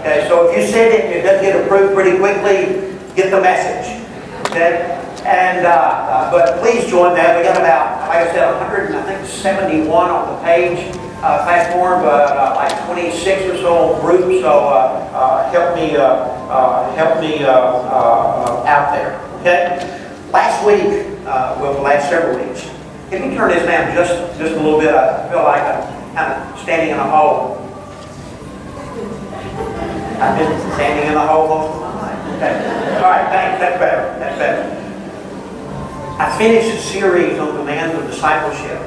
Okay, so if you send it and it doesn't get approved pretty quickly, get the message. Okay? And but please join that. We got about, like I said, 171 on the page platform, but like 26 or so on groups. So help me out there. Okay. Last week, well, the last several weeks. Can you turn this down just a little bit? I feel like I'm kind of standing in a hole. I've been standing in the hole most of my life. Okay. All right. Thanks. That's better. That's better. I finished a series on demands of discipleship,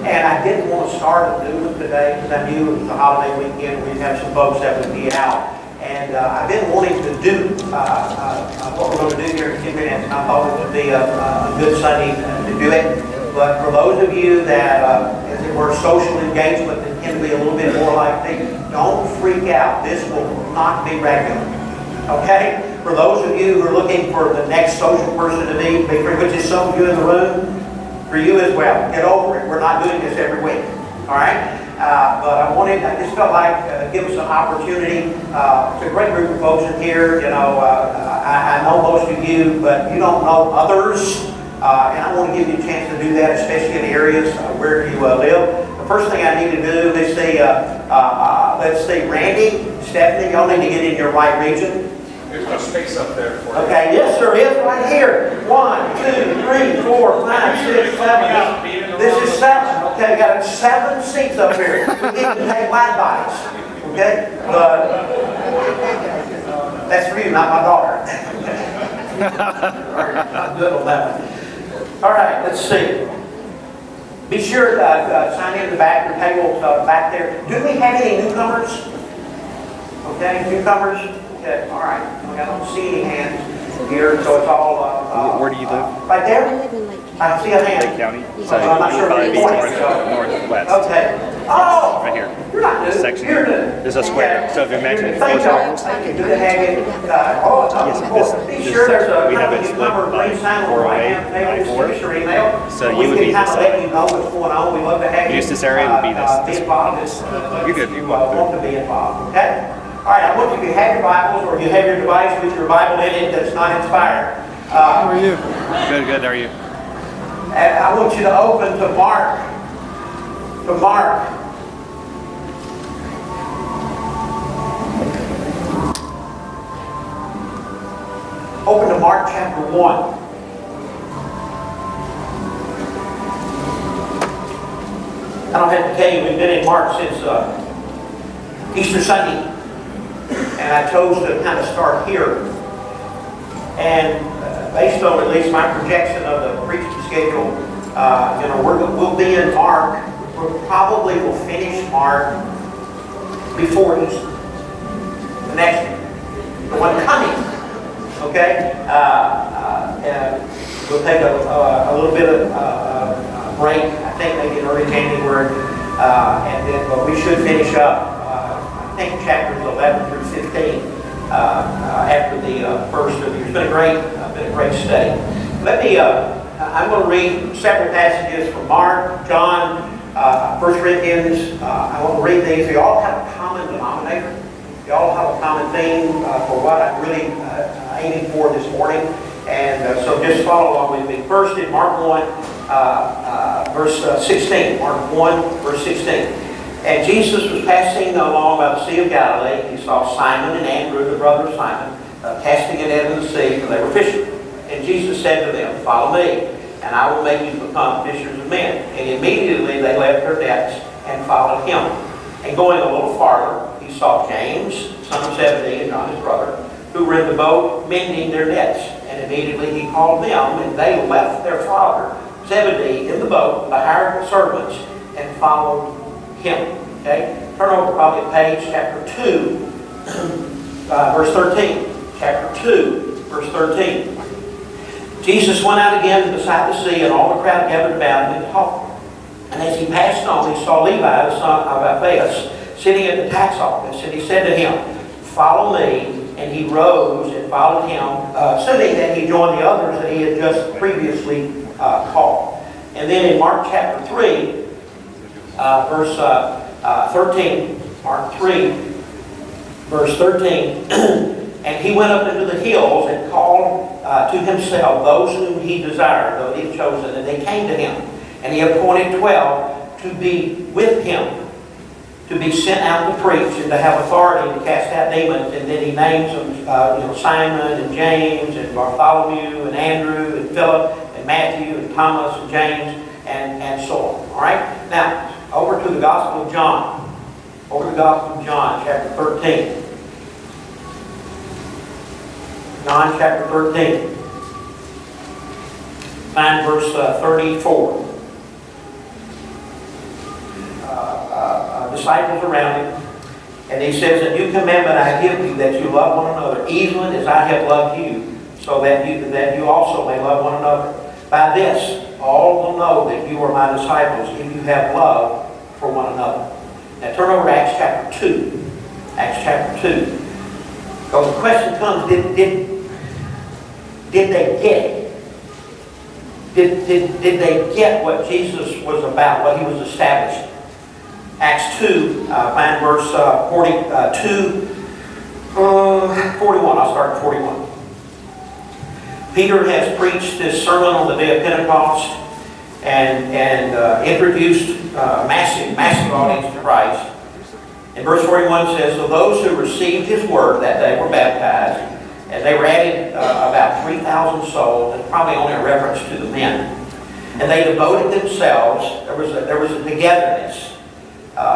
and I didn't want to start a new one today because I knew it was the holiday weekend. We'd have some folks that would be out, and I've been wanting to do what we're going to do here in a few minutes. And I thought it would be a good Sunday to do it. But for those of you that, as it were, social engagement that tend to be a little bit more like me, don't freak out. This will not be regular. Okay? For those of you who are looking for the next social person to meet, which is some of you in the room, for you as well, get over it. We're not doing this every week. All right? But I just felt like give us an opportunity. It's a great group of folks in here. You know, I know most of you, but you don't know others. And I want to give you a chance to do that, especially in the areas where you live. The first thing I need to do, let's see, Randy, Stephanie, y'all need to get in your right region. There's no space up there for you. Okay, yes, there is right here. 1, 2, 3, 4, 5, 6, 7. This is 7. Okay, we got 7 seats up here. We need to take wide bodies. Okay, but that's for you, not my daughter. Not good on that one. All right, let's see. Be sure to sign in the back. Your table's back there. Do we have any newcomers? Okay, newcomers. Okay, all right. I don't see any hands here, so it's all. Where do you live? Right there. I see a hand. Lake County. So I'm not sure probably where be you're pointing. northwest. Okay. Oh, Right here. you're not new. Section. You're new. There's a square. So if you imagine it's 4 Thank triangles. you. Thank you. Do they have it? Be sure there's a we have it split number by green sign on the right hand 408 table. by 4. Send us your email. So we you would can be kind of this let you know what's going on. We love to have you. Use this area would be this. involved. You're good. You want to be involved. Okay. All right. I want you, if you have your Bibles or if you have your device with your Bible in it that's not inspired. How are you? Good. How are you? And I want you to open to Mark. To Mark. Open to Mark chapter 1. I don't have to tell you, we've been in Mark since Easter Sunday. And I chose to kind of start here. And based on at least my projection of the preaching schedule, we'll be in Mark. We probably will finish Mark before Easter. The next one. The one coming. Okay? We'll take a little bit of break, I think maybe in early January, but we should finish up, I think, chapters 11 through 15 after the first of the year. It's been a great study. I'm going to read several passages from Mark, John, 1 Corinthians. I want to read these. They all have a common denominator. They all have a common theme for what I'm really aiming for this morning. And so just follow along with me. First in Mark 1, verse 16. Mark 1, verse 16. And Jesus was passing along by the Sea of Galilee. He saw Simon and Andrew, the brother of Simon, casting a net in the sea, for they were fishermen. And Jesus said to them, "Follow me, and I will make you become fishers of men." And immediately they left their nets and followed him. And going a little farther, he saw James, son of Zebedee, and John his brother, who were in the boat mending their nets. And immediately he called them, and they left their father Zebedee in the boat, the hired servants, and followed him. Okay? Turn over probably to page chapter 2, verse 13. Chapter 2, verse 13. Jesus went out again beside the sea, and all the crowd gathered about him and talked. And as he passed on, he saw Levi, the son of Alphaeus, sitting at the tax office, and he said to him, "Follow me." And he rose and followed him, assuming that he joined the others that he had just previously called. And then in Mark chapter 3, verse 13, Mark 3, Verse 13, and he went up into the hills and called to himself those whom he desired, those he had chosen, and they came to him. And he appointed 12 to be with him, to be sent out to preach and to have authority to cast out demons. And then he names them, Simon and James and Bartholomew and Andrew and Philip and Matthew and Thomas and James and so on. All right? Now, over to the Gospel of John. Over to the Gospel of John, chapter 13. John chapter 13. Find verse 34. Disciples around him, and he says, "A new commandment I give you, that you love one another, even as I have loved you, so that you also may love one another. By this, all will know that you are my disciples, if you have love for one another." Now turn over to Acts chapter 2. Acts chapter 2. So the question comes, did they get it? Did they get what Jesus was about, what he was establishing? Acts 2, find verse 41. I'll start at 41. Peter has preached this sermon on the day of Pentecost and introduced massive audience to Christ. And verse 41 says, "So those who received his word that day were baptized, and they were added about 3,000 souls," and probably only a reference to the men. "And they devoted themselves," there was a togetherness.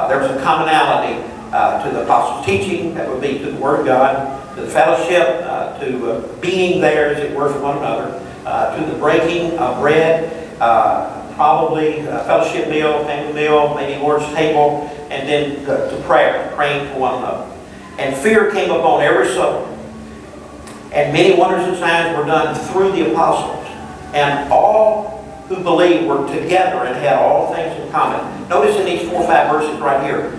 There was a commonality to the apostles' teaching, that would be to the Word of God, to the fellowship, to being there, as it were, for one another, to the breaking of bread, probably a fellowship meal, family meal, maybe Lord's table, and then to prayer, praying for one another. "And fear came upon every soul, and many wonders and signs were done through the apostles. And all who believed were together and had all things in common." Notice in these 4 or 5 verses right here,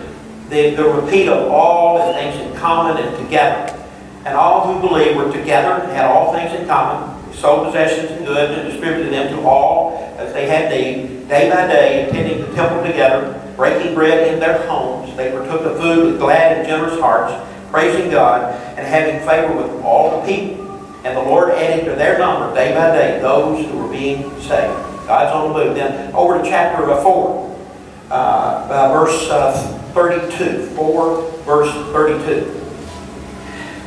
the repeat of all and things in common and together. "And all who believed were together and had all things in common, sold possessions and goods, and distributed them to all as they had need, day by day, attending the temple together, breaking bread in their homes. They partook of food with glad and generous hearts, praising God and having favor with all the people. And the Lord added to their number day by day those who were being saved." God's on the move. Then over to chapter 4, verse 32. 4, verse 32.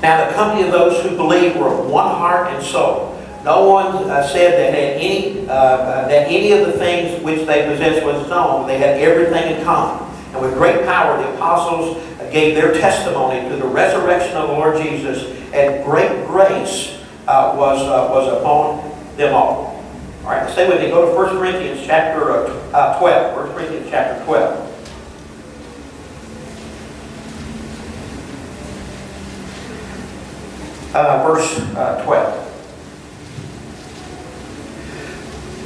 "Now the company of those who believed were of one heart and soul. No one said that any of the things which they possessed was his own. They had everything in common. And with great power the apostles gave their testimony to the resurrection of the Lord Jesus, and great grace was upon them all." All right, stay with me. Go to 1 Corinthians chapter 12. 1 Corinthians chapter 12. Verse 12.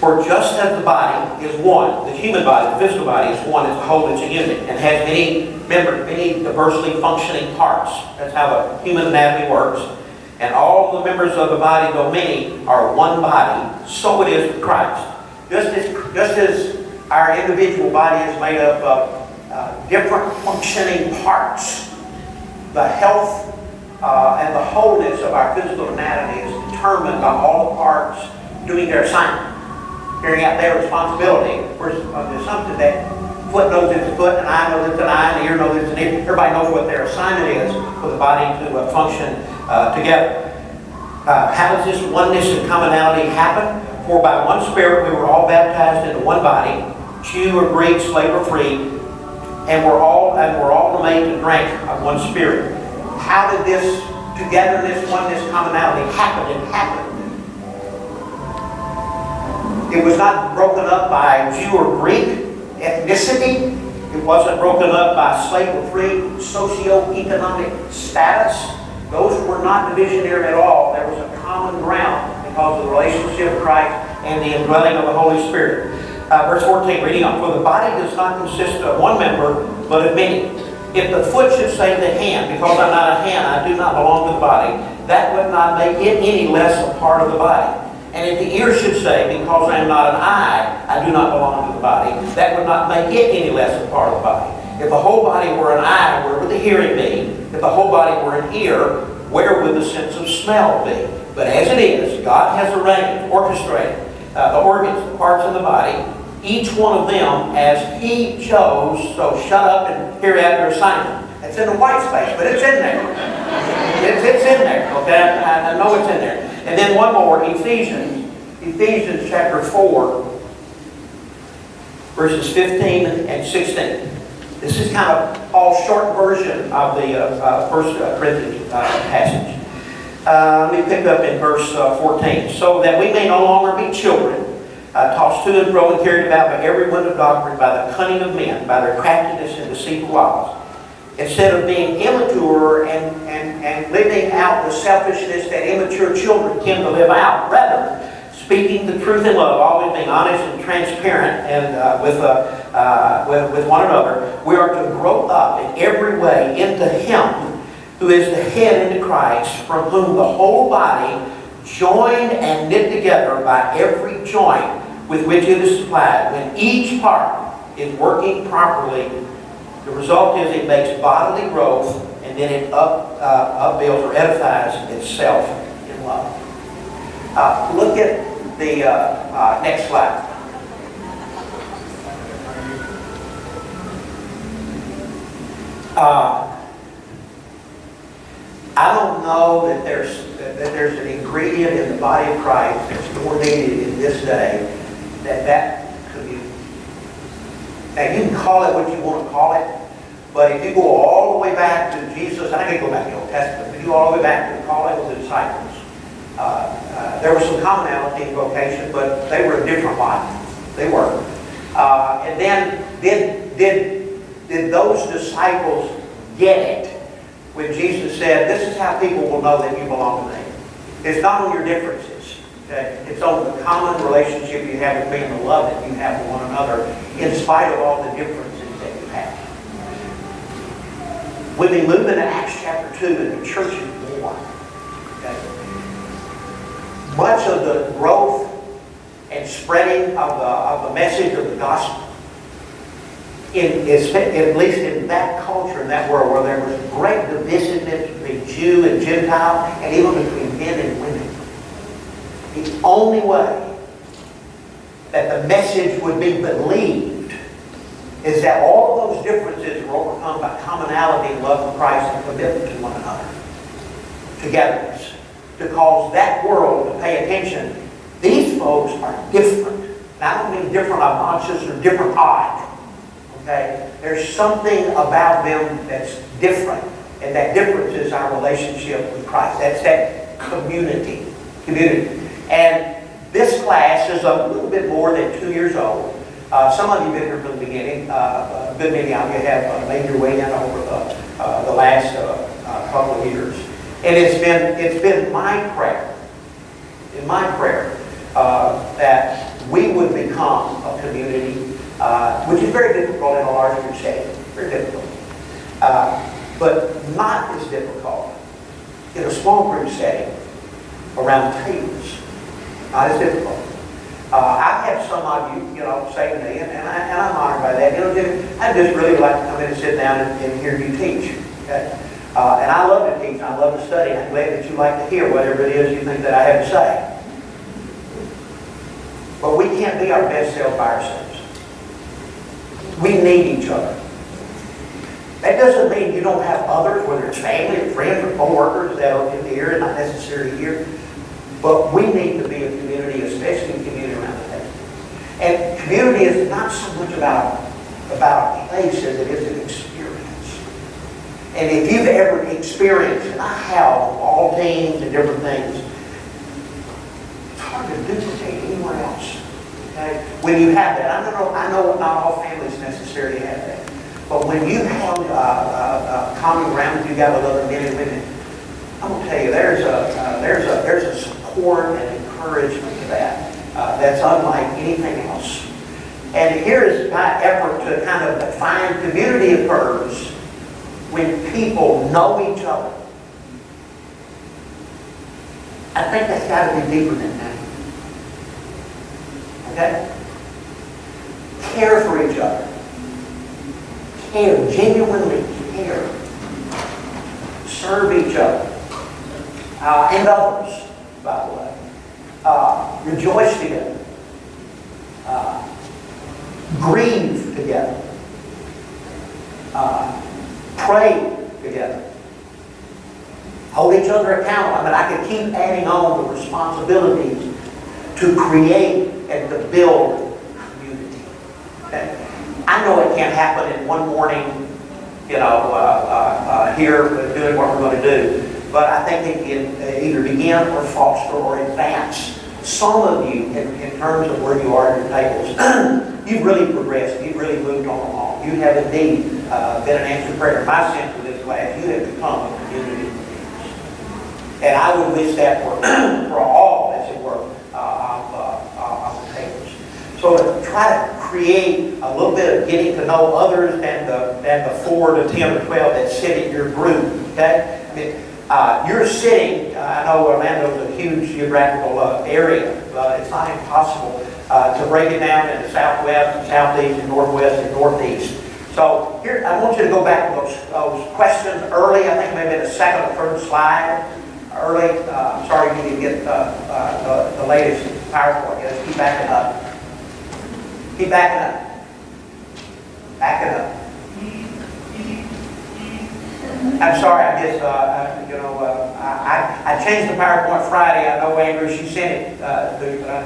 "For just as the body is one," the human body, the physical body is one, it's a whole, it's a unit, and has many members, many diversely functioning parts. That's how the human anatomy works. "And all the members of the body, though many, are one body, so it is with Christ." Just as our individual body is made up of different functioning parts, the health and the wholeness of our physical anatomy is determined by all the parts doing their assignment, carrying out their responsibility. There's something that foot knows it's a foot, an eye knows it's an eye, and an ear knows it's an ear. Everybody knows what their assignment is for the body to function together. How does this oneness and commonality happen? "For by one Spirit we were all baptized into one body, Jew or Greek, slave or free, and we're all made to drink of one Spirit." How did this togetherness, oneness, commonality happen? It happened. It was not broken up by Jew or Greek ethnicity. It wasn't broken up by slave or free socioeconomic status. Those were not divisionary at all. There was a common ground because of the relationship of Christ and the indwelling of the Holy Spirit. Verse 14, reading on. "For the body does not consist of one member, but of many. If the foot should say to the hand, because I'm not a hand, I do not belong to the body, that would not make it any less a part of the body. And if the ear should say, because I am not an eye, I do not belong to the body, that would not make it any less a part of the body. If the whole body were an eye, where would the hearing be? If the whole body were an ear, where would the sense of smell be? But as it is, God has arranged, orchestrated the organs, the parts of the body, each one of them as He chose. So shut up and carry out your assignment. It's in the white space, but it's in there. It's in there, okay? I know it's in there. And then one more, Ephesians chapter 4, verses 15 and 16. This is kind of Paul's short version of the First Corinthians passage. Let me pick up in verse 14. So that we may no longer be children, tossed to and fro and carried about by every wind of doctrine, by the cunning of men, by their craftiness and deceitful wiles. Instead of being immature and living out the selfishness that immature children tend to live out, rather, speaking the truth in love, always being honest and transparent and with one another, we are to grow up in every way into Him who is the head, into Christ, from whom the whole body, joined and knit together by every joint with which it is supplied, when each part is working properly, the result is it makes bodily growth, and then it upbuilds or edifies itself in love. Look at the next slide. I don't know that there's an ingredient in the body of Christ that's more needed in this day that could be. Now you can call it what you want to call it, but if you go all the way back to Jesus, I can go back to the Old Testament, but you go all the way back to the calling of the disciples. There was some commonality in vocation, but they were a different lot. They were. And then did those disciples get it when Jesus said, "This is how people will know that you belong to me"? It's not on your differences. Okay? It's on the common relationship you have with me and the love that you have with one another, in spite of all the differences that you have. When we move into Acts chapter 2 and the church is born, okay, much of the growth and spreading of the message of the gospel, at least in that culture, in that world, where there was great divisiveness between Jew and Gentile, and even between men and women. The only way that the message would be believed is that all of those differences were overcome by commonality and love for Christ and commitment to one another. Togetherness. To cause that world to pay attention. These folks are different. And I don't mean different obnoxious or different odd. Okay? There's something about them that's different. And that difference is our relationship with Christ. That's that community. And this class is a little bit more than 2 years old. Some of you have been here from the beginning. A good many of you have made your way in over the last couple of years. And it's been my prayer, that we would become a community, which is very difficult in a larger setting, very difficult. But not as difficult in a small group setting around tables. Not as difficult. I've had some of you, say to me, and I'm honored by that. I'd just really like to come in and sit down and hear you teach. Okay? And I love to teach. I love to study. I'm glad that you like to hear whatever it is you think that I have to say. But we can't be our best self by ourselves. We need each other. That doesn't mean you don't have others, whether it's family or friends or co-workers that are in the area, not necessarily here. But we need to be a community, especially a community around the table. And community is not so much about a place as it is an experience. And if you've ever experienced, and I have, all teams and different things, it's hard to duplicate anywhere else. Okay? When you have that, I know not all families necessarily have that. But when you have a common ground that you got with other men and women, I'm going to tell you, there's a support and encouragement to that that's unlike anything else. And here is my effort to kind of define community occurs when people know each other. I think that's got to be deeper than that. Okay? Care for each other. Care, genuinely care. serve each other, and others, by the way. Rejoice together. Grieve together. Pray together. Hold each other accountable. I mean, I could keep adding on the responsibilities to create and to build community. Okay? I know it can't happen in one morning, here doing what we're going to do. But I think it can either begin or foster or advance some of you in terms of where you are at your tables. You've really progressed. You've really moved on along. You have indeed been an answered prayer. In my sense of this class, you have become a community of believers. And I would wish that for all, as it were, of the tables. So to try to create a little bit of getting to know others than the 4 to 10 or 12 that sit in your group. Okay? I mean, you're sitting, I know Orlando's a huge geographical area, but it's not impossible to break it down into southwest, and southeast, and northwest, and northeast. So here, I want you to go back to those questions early. I think maybe the second or third slide early. I'm sorry you didn't get the latest PowerPoint. Just keep backing up. Keep backing up. Backing up. I'm sorry, I guess, I changed the PowerPoint Friday. I know, Andrew, she sent it to you, but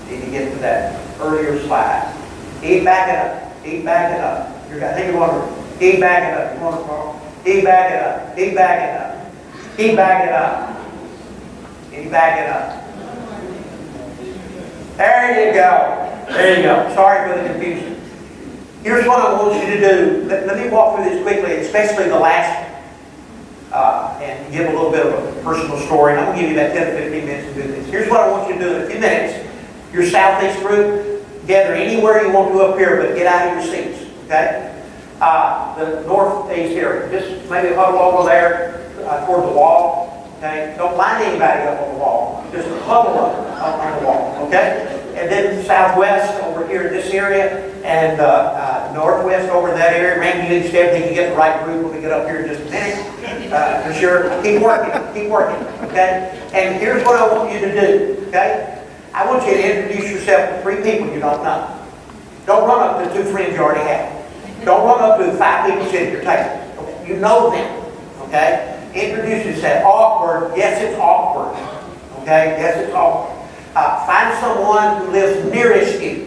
need to get to that earlier slide. Keep backing up. Keep backing up. I think you want to keep backing up. You want to keep backing up. Keep backing up. Keep backing up. Keep backing up. There you go. There you go. Sorry for the confusion. Here's what I want you to do. Let me walk through this quickly, especially the last one, and give a little bit of a personal story. And I'm going to give you about 10 to 15 minutes to do this. Here's what I want you to do in a few minutes. Your Southeast group, gather anywhere you want to up here, but get out of your seats. Okay? The Northeast area, just maybe huddle over there toward the wall. Okay? Don't line anybody up on the wall. Just huddle up on the wall. Okay? And then Southwest over here in this area, and Northwest over in that area. Randy, you need to stay until you get the right group when we get up here in just a minute. For sure. Keep working. Keep working. Okay? And here's what I want you to do. Okay? I want you to introduce yourself to 3 people you don't know. Don't run up to 2 friends you already have. Don't run up to 5 people sitting at your table. Okay? You know them. Okay? Introduce yourself. Awkward. Yes, it's awkward. Okay? Yes, it's awkward. Find someone who lives nearest you.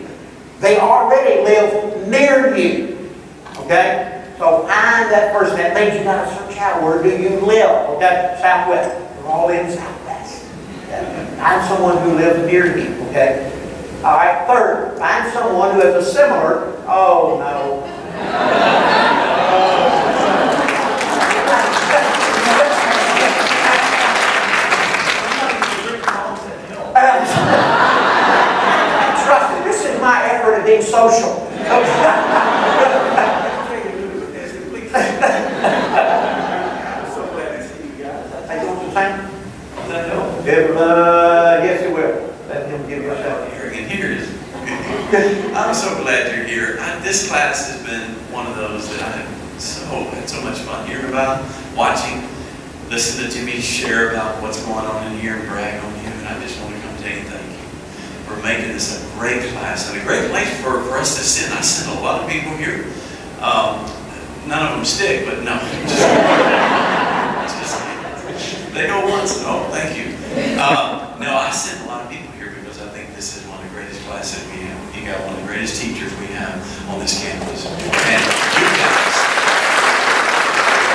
They already live near you. Okay? So find that person. That means you got to search out, where do you live? Okay? Southwest. We're all in Southwest. Okay? Find someone who lives near you. Okay? All right. Third, find someone who has a similar. Oh no. Trust me, this is my effort at being social. I'm so glad to see you guys. Are you doing the same? Yes, it will. Let him give you a second. Here it is. I'm so glad you're here. This class has been one of those that I have had so much fun hearing about, watching, listening to Jimmy share about what's going on in here and brag on you. And I just want to come tell you thank you for making this a great class and a great place for us to sit. I sent a lot of people here. None of them stick, but no. They go once. Oh, thank you. No, I sent a lot of people here because I think this is one of the greatest classes we have. You got one of the greatest teachers we have on this campus. And you guys,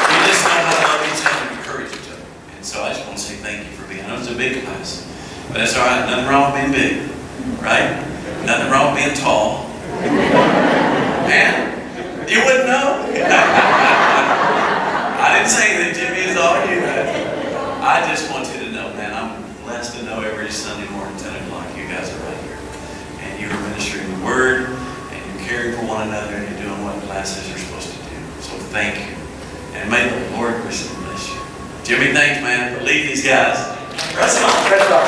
you just know how to love each other and encourage each other. And so I just want to say thank you for being. I know it's a big class, but that's all right. Nothing wrong with being big, right? Nothing wrong with being tall. Man, you wouldn't know. I didn't say that, Jimmy, is all you had. I just want you to know, man, I'm blessed to know every Sunday morning, 10 o'clock, you guys are right here. And you're ministering the Word, and you're caring for one another, and you're doing what classes are supposed to do. So thank you. And may the Lord richly bless you. Jimmy, thanks, man, for leading these guys. Press on. Press on.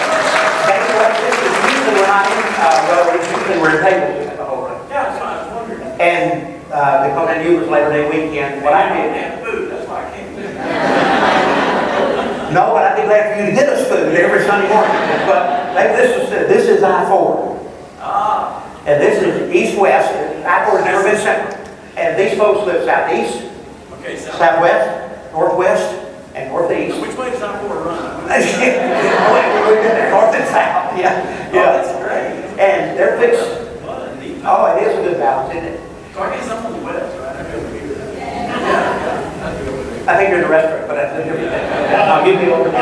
That's what this is. Usually we're not in, it's usually we're in tables at the whole run. Yeah, that's fine. I was wondering. And because I knew it was Labor Day weekend, what I did No, but I'd be glad for you to get us food every Sunday morning. But maybe this is I-4. And this is east-west. I-4 has never been separate. And these folks live southeast, Okay, so southwest, northwest, and northeast. which way does I-4 run? North and south, yeah. Oh, that's great. And they're fixed. What a neat. Oh, it is a good balance, isn't it? So I guess I'm on the west, right? I go over here. I think you're in the restaurant, but that's a different thing. I'll give you over here.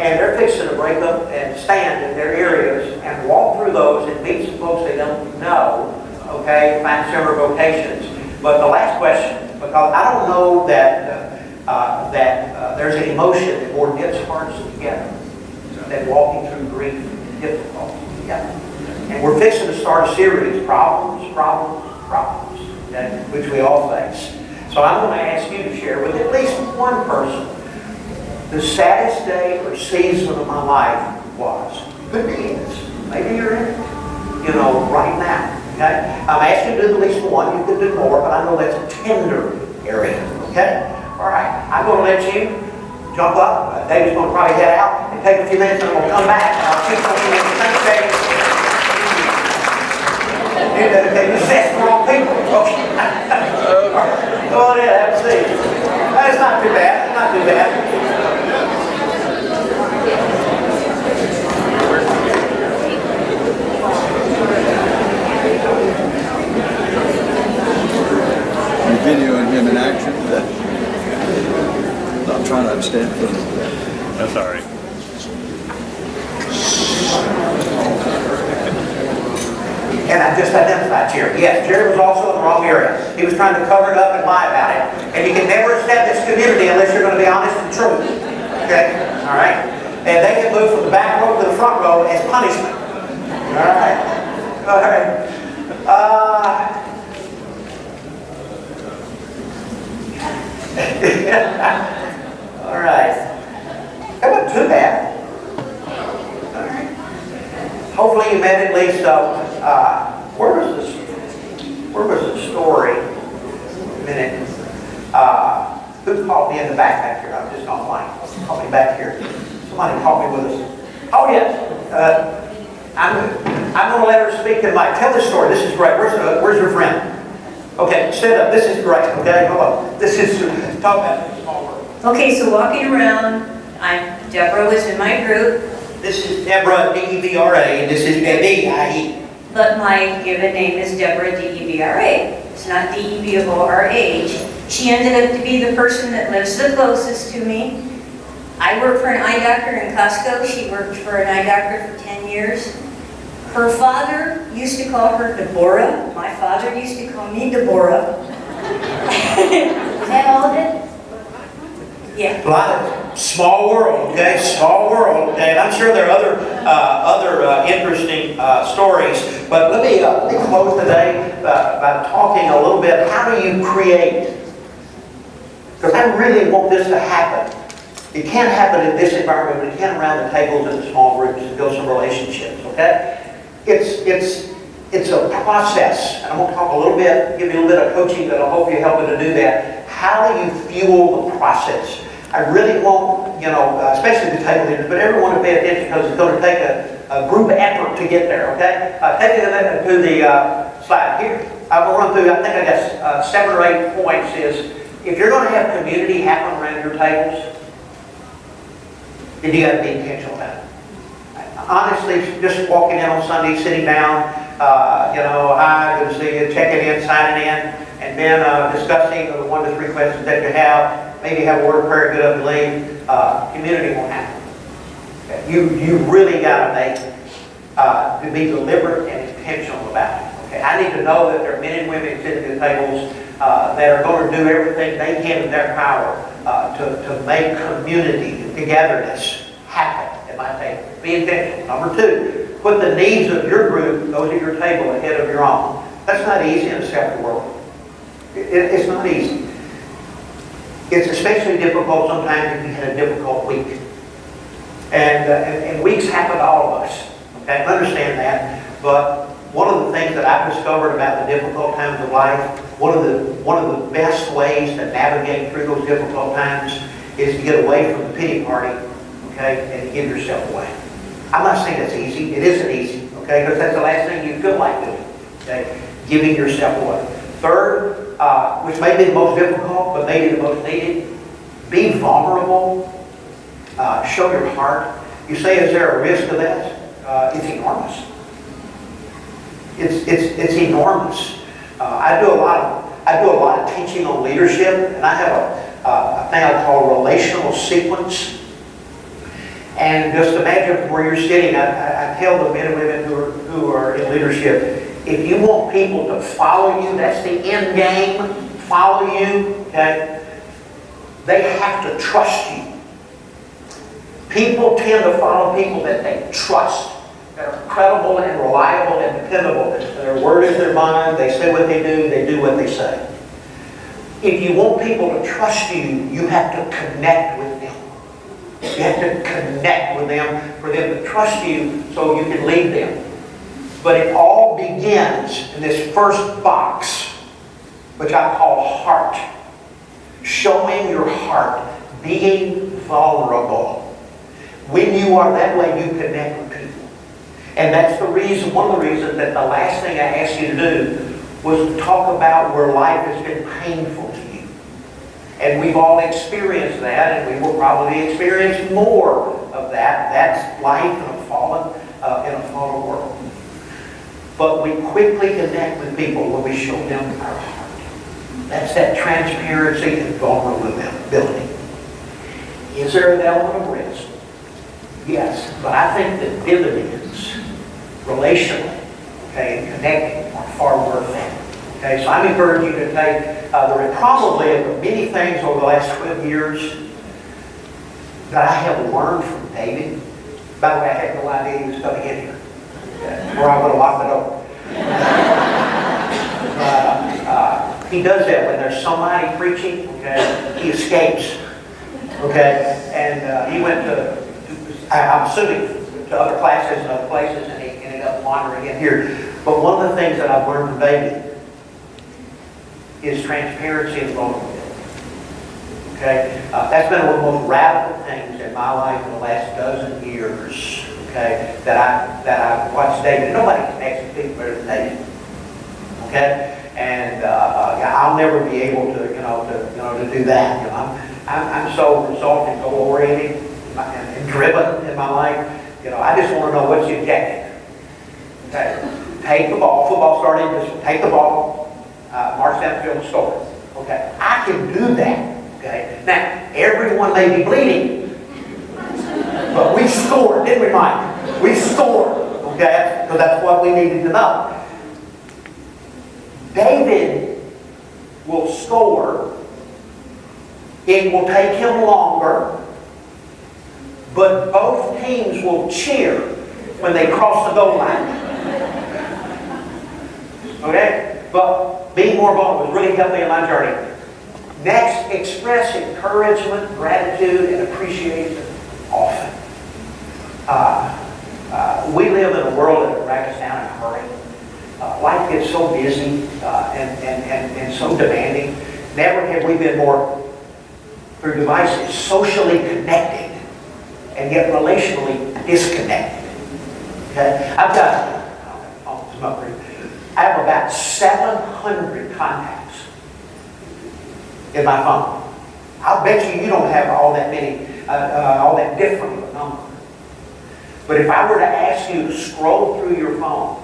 And they're fixing to break up and stand in their areas and walk through those and meet some folks they don't know, okay, find similar vocations. But the last question, because I don't know that there's an emotion that more knits hearts together than walking through grief and difficulty together. And we're fixing to start a series, problems, okay, which we all face. So I'm going to ask you to share with at least one person the saddest day or season of my life was. Could be this. Maybe you're in it. You know, right now. Okay? I'm asking you to do at least one. You could do more, but I know that's a tender area. Okay? All right. I'm going to let you jump up. David's going to probably head out and take a few minutes, and I'm going to come back and I'll keep looking at the same day. You set the wrong people. Okay. Go on in, have a seat. That's not too bad. It's not too bad. You videoing him in action? I'm trying to understand. That's all right. And I just identified Jerry. Yes, Jerry was also in the wrong area. He was trying to cover it up and lie about it. And you can never establish community unless you're going to be honest and true. Okay? All right? And they can move from the back row to the front row as punishment. All right? All right. All right. That wasn't too bad. All right. Hopefully you met at least, where was the story? A minute. Who called me in the back here? I'm just not lying. Call me back here. Somebody called me with us. Oh, yes. I'm going to let her speak to Mike. Tell this story. This is great. Where's your friend? Okay, sit up. This is great. Okay, hold on. This is, talk about the small world. Okay, so walking around, Deborah was in my group, This is Deborah, D-E-B-R-A, and this is Debbie, I-E. but my given name is Deborah, D-E-B-R-A. It's not D-E-B-O-R-H. She ended up to be the person that lives the closest to me. I work for an eye doctor in Costco. She worked for an eye doctor for 10 years. Her father used to call her Deborah. My father used to call me Deborah. Is that all of it? Yeah. A lot of small world, okay? Small world, okay? And I'm sure there are other interesting stories. But let me close today by talking a little bit. How do you create? Because I really want this to happen. It can't happen in this environment, but it can around the tables in the small groups and build some relationships, okay? It's a process. And I'm going to talk a little bit, give you a little bit of coaching that'll hope you help you to do that. How do you fuel the process? I really want, especially the table leaders, but everyone to pay attention because it's going to take a group effort to get there, okay? Take it to the slide here. I'm going to run through, I think I got 7 or 8 points is, if you're going to have community happen around your tables, then you got to be intentional about it. Honestly, just walking in on Sunday, sitting down, hi, good to see you, checking in, signing in, and then discussing the 1 to 3 questions that you have. Maybe have a word of prayer, get up and leave. Community won't happen. Okay. You really got to be deliberate and intentional about it. Okay. I need to know that there are men and women sitting at the tables that are going to do everything they can in their power to make community and togetherness happen at my table. Be intentional. Number 2, put the needs of your group, those at your table, ahead of your own. That's not easy in a secular world. It's not easy. It's especially difficult sometimes if you had a difficult week. And weeks happen to all of us. Okay, I understand that. But one of the things that I've discovered about the difficult times of life, one of the best ways to navigate through those difficult times is to get away from the pity party okay, and give yourself away. I'm not saying that's easy. It isn't easy, okay, because that's the last thing you feel like doing, okay, giving yourself away. Third, which may be the most difficult, but maybe the most needed, be vulnerable. Show your heart. You say, is there a risk to that? It's enormous. It's enormous. I do a lot of teaching on leadership, and I have a thing I call relational sequence. And just imagine from where you're sitting. I tell the men and women who are in leadership, if you want people to follow you, that's the end game. Follow you, okay? They have to trust you. People tend to follow people that they trust, that are credible and reliable and dependable. Their word is their bond. They say what they do what they say. If you want people to trust you, you have to connect with them. You have to connect with them for them to trust you so you can lead them. But it all begins in this first box, which I call heart. Showing your heart, being vulnerable. When you are that way, you connect with people. And that's the reason, one of the reasons that the last thing I asked you to do was to talk about where life has been painful to you. And we've all experienced that, and we will probably experience more of that. That's life in a fallen world. But we quickly connect with people when we show them our heart. That's that transparency and vulnerability. Is there an element of risk? Yes, but I think the dividends, relationally, okay, and connecting, are far worth it. Okay, so I'm encouraging you to take probably of the many things over the last 12 years that I have learned from David. By the way, I had no idea he was coming in here, okay, or I would have locked the door. He does that when there's somebody preaching, okay, he escapes, okay, and he went to I'm assuming to other classes and other places, and he ended up wandering in here. But one of the things that I've learned from David is transparency and vulnerability. Okay, that's been one of the most radical things in my life in the last dozen years. Okay, that I watched David. Nobody connects with people better than David. Okay, and I'll never be able to to do that. I'm so result and goal oriented and driven in my life. I just want to know what's the objective. Okay, take the ball. Football started. Just take the ball, march down the field, and score. Okay, I can do that. Okay, now everyone may be bleeding, but we scored, didn't we, Mike? We scored. Okay, because that's what we needed to know. David will score. It will take him longer. But both teams will cheer when they cross the goal line. Okay? But being more vulnerable has really helped me in my journey. Next, express encouragement, gratitude, and appreciation often. We live in a world that drags us down in a hurry. Life gets so busy and so demanding. Never have we been more, through devices, socially connected and yet relationally disconnected. Okay? I have about 700 contacts in my phone. I'll bet you don't have all that many, all that different of a number. But if I were to ask you to scroll through your phone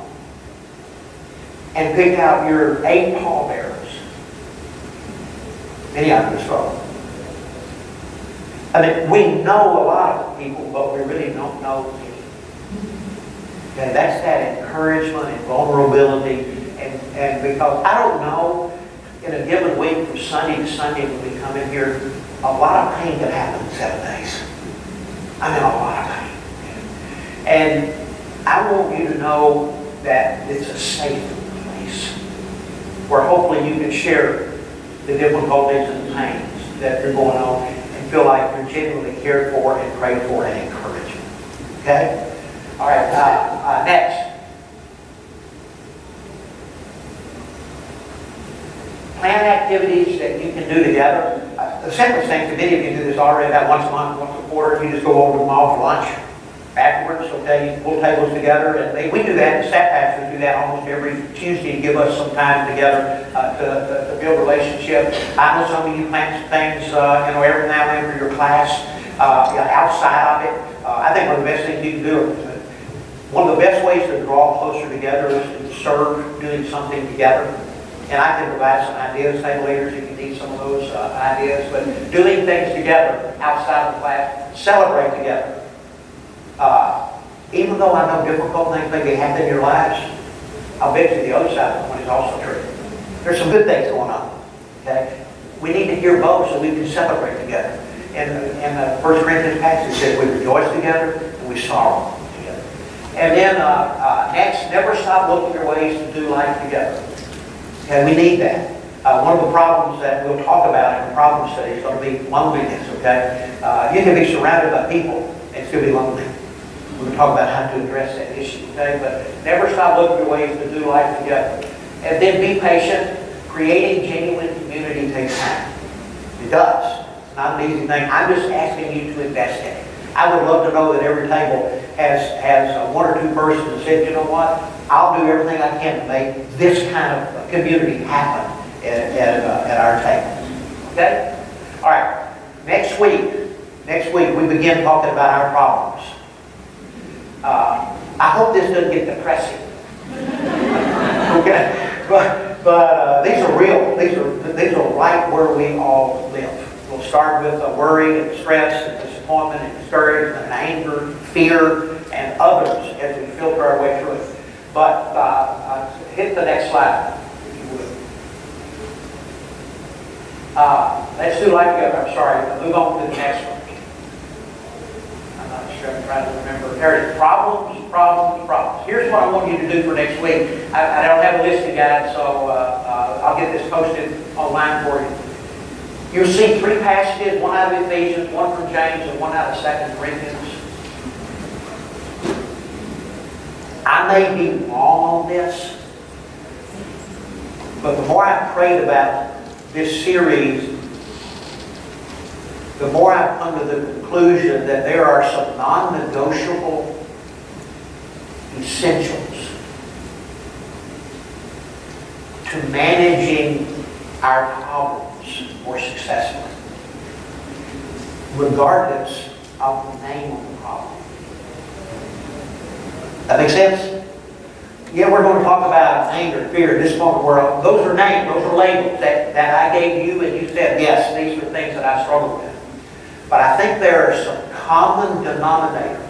and pick out your 8 pallbearers, many of them scroll. I mean, we know a lot of people, but we really don't know any. Okay, that's that encouragement and vulnerability. And because I don't know, in a given week from Sunday to Sunday when we come in here, a lot of pain can happen in 7 days. I mean, a lot of pain. And I want you to know that it's a safe place where hopefully you can share the difficulties and the pains that are going on and feel like you're genuinely cared for and prayed for and encouraged. Okay? All right, next. plan activities that you can do together. The simplest thing, many of you do this already, about once a month, once a quarter, you just go over to the mall for lunch. Afterwards, okay, you pull tables together, and we do that, the staff pastors do that almost every Tuesday to give us some time together to build relationship. I know some of you plan some things, every now and then for your class, outside of it. I think one of the best things you can do, one of the best ways to draw closer together is to serve doing something together. And I can provide some ideas, table leaders, if you need some of those ideas, but doing things together outside of the class, celebrate together. Even though I know difficult things maybe happen in your lives, I'll bet you the other side of the coin is also true. There's some good things going on. Okay? We need to hear both so we can celebrate together. And the 1 Corinthians passage says we rejoice together and we sorrow together. And then next, never stop looking for ways to do life together. Okay, we need that. One of the problems that we'll talk about in the problem study is going to be loneliness. Okay, you can be surrounded by people and still be lonely. We'll talk about how to address that issue, okay? But never stop looking for ways to do life together. And then be patient. Creating genuine community takes time. It does. It's not an easy thing. I'm just asking you to invest in it. I would love to know that every table has one or two persons that said, you know what, I'll do everything I can to make this kind of community happen at our table. Okay? All right. Next week we begin talking about our problems. I hope this doesn't get depressing. Okay, but these are real. These are right where we all live. We'll start with worry and stress and disappointment and discouragement and anger, fear, and others as we filter our way through it. But hit the next slide, if you would. Let's do life together. I'm sorry. Move on to the next one. I'm trying to remember. There it is. Problems. Here's what I want you to do for next week. I don't have a listing guide, so I'll get this posted online for you. You'll see 3 passages, one out of Ephesians, one from James, and one out of 2 Corinthians. I may be wrong on this, but the more I prayed about this series, the more I've come to the conclusion that there are some non-negotiable essentials to managing our problems more successfully, regardless of the name of the problem. That makes sense? Yeah, we're going to talk about anger, fear, disappointment, world. Those are names, those are labels that I gave you, and you said, yes, these are things that I struggle with. But I think there are some common denominator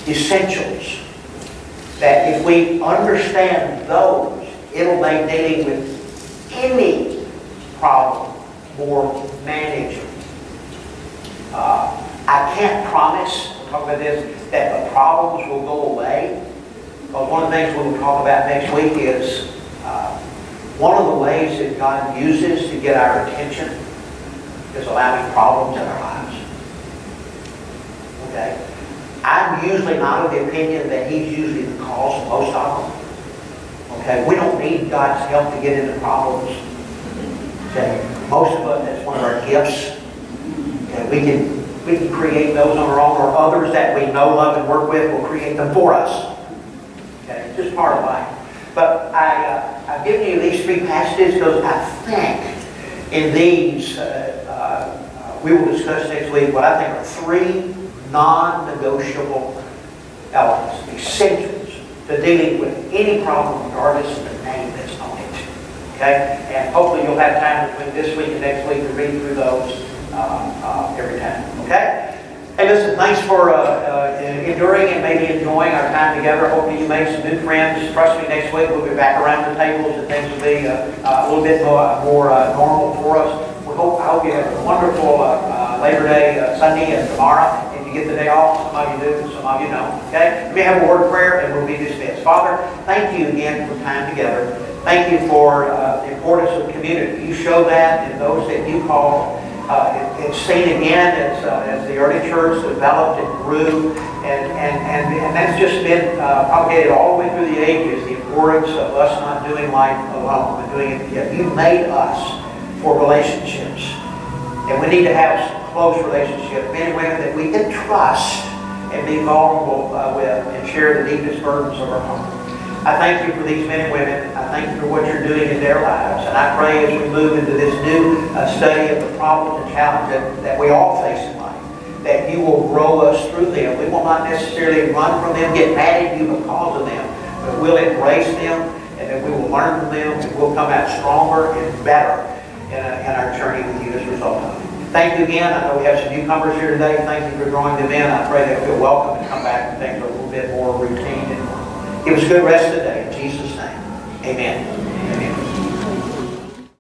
essentials that if we understand those, it'll make dealing with any problem more manageable. I can't promise, we'll talk about this, that the problems will go away. But one of the things we will talk about next week is one of the ways that God uses to get our attention is allowing problems in our lives. Okay? I'm usually not of the opinion that He's usually the cause of most of them. Okay? We don't need God's help to get into problems. Okay? Most of us, that's one of our gifts. Okay? We can create those on our own, or others that we know, love, and work with will create them for us. Okay? It's just part of life. But I've given you these 3 passages because I think in these we will discuss next week what I think are 3 non-negotiable elements, essentials to dealing with any problem regardless of the name that's on it. Okay? And hopefully you'll have time between this week and next week to read through those every time. Okay? Hey, listen, thanks for enduring and maybe enjoying our time together. Hopefully you made some new friends. Trust me, next week we'll be back around the tables and things will be a little bit more normal for us. I hope you have a wonderful Labor Day Sunday and tomorrow. If you get the day off, some of you do, some of you don't. Okay? Let me have a word of prayer and we'll be dismissed. Father, thank you again for time together. Thank you for the importance of community. You show that in those that you call. It's seen again as the early church developed and grew, and that's just been propagated all the way through the ages, the importance of us not doing life alone, but doing it together. You made us for relationships. And we need to have some close relationships, men and women that we can trust and be vulnerable with and share the deepest burdens of our heart. I thank you for these men and women. I thank you for what you're doing in their lives. And I pray as we move into this new study of the problems and challenges that we all face in life, that you will grow us through them. We will not necessarily run from them, get mad at you because of them, but we'll embrace them, and that we will learn from them, and we'll come out stronger and better in our journey with you as a result of it. Thank you again. I know we have some newcomers here today. Thank you for drawing them in. I pray they'll feel welcome and come back and things are a little bit more routine. And give us a good rest of the day. In Jesus' name, amen.